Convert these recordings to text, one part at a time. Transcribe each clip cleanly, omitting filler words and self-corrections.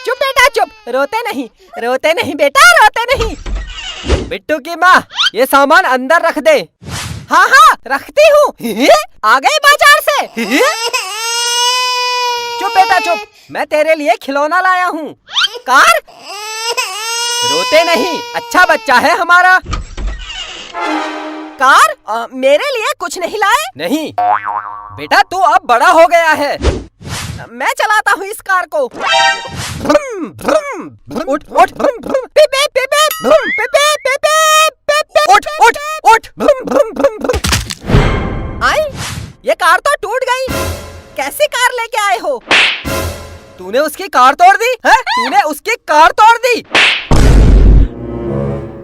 चुप बेटा चुप, रोते नहीं बेटा, रोते नहीं। बिट्टू की माँ, ये सामान अंदर रख दे। हाँ हाँ रखती हूँ। आ गए बाजार से। चुप बेटा चुप, मैं तेरे लिए खिलौना लाया हूँ। कार? रोते नहीं, अच्छा बच्चा है हमारा। कार? मेरे लिए कुछ नहीं लाए? नहीं बेटा, तू अब बड़ा हो गया है। मैं चलाता हूँ इस कार को। उठ उठ, आई, ये कार तो टूट गई। कैसी कार लेके आए हो? तूने उसकी कार तोड़ दी है? तूने उसकी कार तोड़ दी।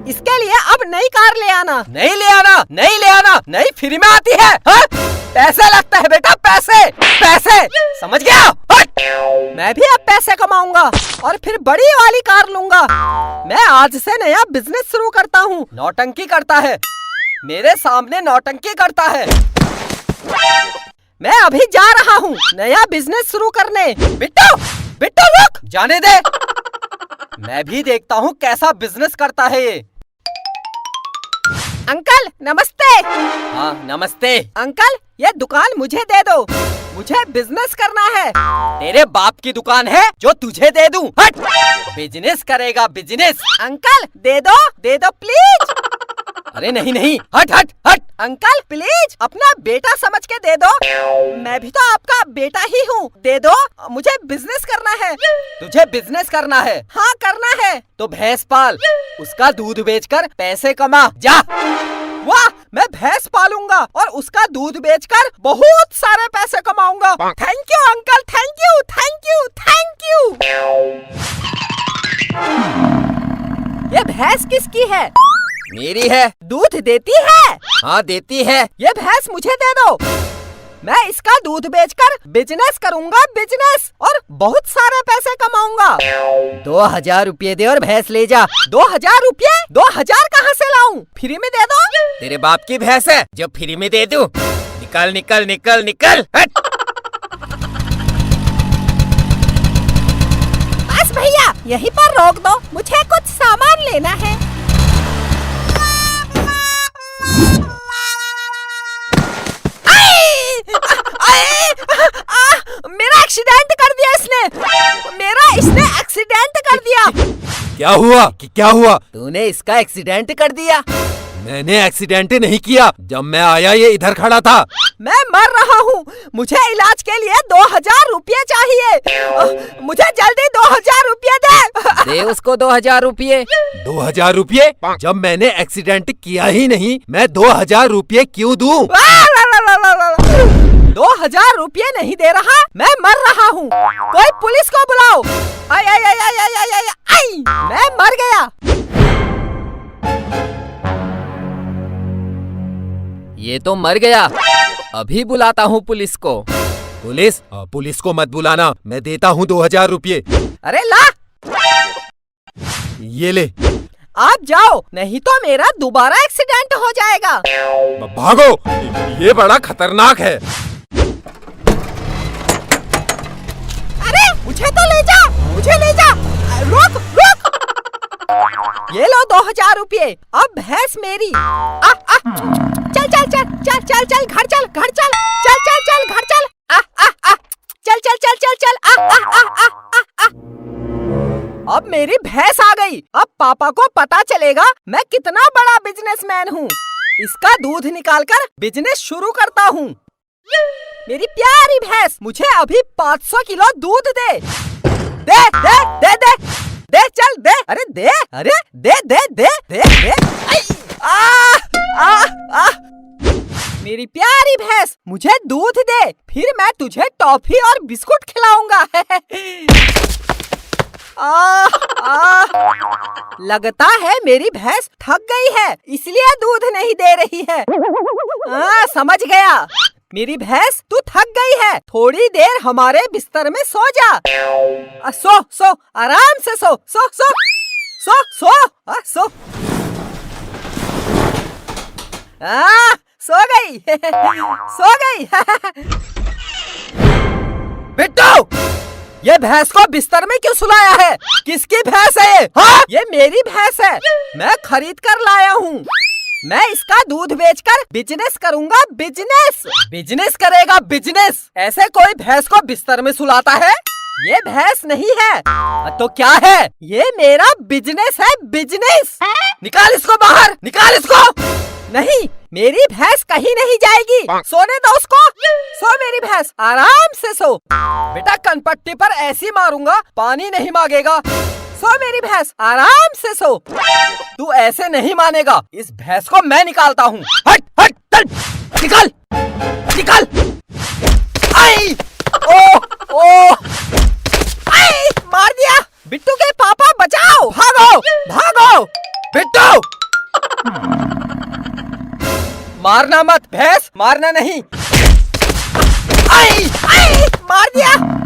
इसके लिए अब नई कार ले आना। नहीं ले आना, नहीं ले आना, नहीं फ्री में आती है, हा? पैसे लगता है बेटा, पैसे पैसे, समझ गया? मैं भी अब पैसे कमाऊंगा और फिर बड़ी वाली कार लूंगा। मैं आज से नया बिजनेस शुरू करता हूँ। नौटंकी करता है, मेरे सामने नौटंकी करता है। मैं अभी जा रहा हूँ नया बिजनेस शुरू करने। बिट्टू बिट्टू रुक, जाने दे। मैं भी देखता हूँ कैसा बिजनेस करता है ये। अंकल नमस्ते। हाँ नमस्ते। अंकल ये दुकान मुझे दे दो, मुझे बिजनेस करना है। तेरे बाप की दुकान है जो तुझे दे दूं? हट, बिजनेस करेगा बिजनेस। अंकल दे दो प्लीज। अरे नहीं नहीं, हट हट हट। अंकल प्लीज अपना बेटा समझ के दे दो, मैं भी तो आपका बेटा ही हूँ। दे दो, मुझे बिजनेस करना है। तुझे बिजनेस करना है? हाँ करना है। तो भैंस पाल, उसका दूध बेचकर पैसे कमा, जा। वाह, मैं भैंस पालूंगा और उसका दूध बेचकर बहुत सारे पैसे कमाऊंगा। Thank you uncle, thank you thank you thank you. ये भैंस किसकी है? मेरी है। दूध देती है? हाँ देती है। ये भैंस मुझे दे दो, मैं इसका दूध बेचकर बिजनेस करूंगा, बिजनेस, और बहुत सारे पैसे कमाऊंगा। 2000 रुपये दे और भैंस ले जा। 2000 रुपये? 2000 कहाँ से लाऊं? फ्री में दे दो। तेरे बाप की भैंस है जो फ्री में दे दूं? निकल निकल निकल निकल, हट। बस भैया यहीं पर रोक दो, मुझे कुछ सामान लेना है। मेरा एक्सीडेंट कर दिया इसने एक्सीडेंट कर दिया। क्या हुआ? क्या हुआ? तूने इसका एक्सीडेंट कर दिया। मैंने एक्सीडेंट नहीं किया, जब मैं आया ये इधर खड़ा था। मैं मर रहा हूँ, मुझे इलाज के लिए 2000 रुपये चाहिए। मुझे जल्दी 2000 रुपये दे। दे उसको 2000 रुपये। 2000 रुपये? जब मैंने एक्सीडेंट किया ही नहीं, मैं 2000 रुपये क्यों दूं? 2000 रुपये नहीं दे रहा, मैं मर रहा हूँ। कोई पुलिस को बुलाओ। आई आई आई आई आई आई आई आई, मैं मर गया। ये तो मर गया, अभी बुलाता हूँ पुलिस को। पुलिस को मत बुलाना, मैं देता हूँ 2000 रुपये। अरे ला, ये ले। आप जाओ, नहीं तो मेरा दोबारा एक्सीडेंट हो जाएगा। भागो, ये बड़ा खतरनाक है। अरे मुझे तो ले जा, मुझे ले जा। रुक रुक। ये लो 2000 रुपये, अब भैंस मेरी। चल चल चल चल चल चल, घर चल, घर चल, चल चल चल, घर चल। चल चल चल चल चल। अब मेरी भैंस आ गई। अब पापा को पता चलेगा मैं कितना बड़ा बिजनेसमैन हूँ। इसका दूध निकालकर बिजनेस शुरू करता हूँ। मेरी प्यारी भैंस, मुझे अभी 500 किलो दूध दे। दे दे दे दे दे, चल दे। अरे दे, अरे दे दे दे दे दे। मेरी प्यारी भैंस, मुझे दूध दे, फिर मैं तुझे टॉफी और बिस्कुट खिलाऊंगा। लगता है मेरी भैंस थक गई है, इसलिए दूध नहीं दे रही है। समझ गया, मेरी भैंस तू थक गई है, थोड़ी देर हमारे बिस्तर में सो जा। सो सो, आराम से सो सो सो सो सो सो। सो गई सो गई बिट्टू, ये भैंस को बिस्तर में क्यों सुलाया है? किसकी भैंस है ये? हाँ? ये मेरी भैंस है, मैं खरीद कर लाया हूँ। मैं इसका दूध बेचकर बिजनेस करूँगा। बिजनेस बिजनेस करेगा बिजनेस। ऐसे कोई भैंस को बिस्तर में सुलाता है? ये भैंस नहीं है तो क्या है? ये मेरा बिजनेस है, बिजनेस। निकाल इसको बाहर, निकाल इसको। नहीं, मेरी भैंस कहीं नहीं जाएगी। सोने दो उसको। सो मेरी भैंस, आराम से सो। बेटा कनपट्टी पर ऐसी मारूंगा पानी नहीं मांगेगा। सो मेरी भैंस, आराम से सो। तू ऐसे नहीं मानेगा, इस भैंस को मैं निकालता हूँ। हट हट चल, निकाल निकाल। आई ओ ओ आई, मार दिया। बिट्टू के पापा बचाओ, भागो भागो। बिट्टू मारना मत, भैंस मारना नहीं। आई आई, मार दिया।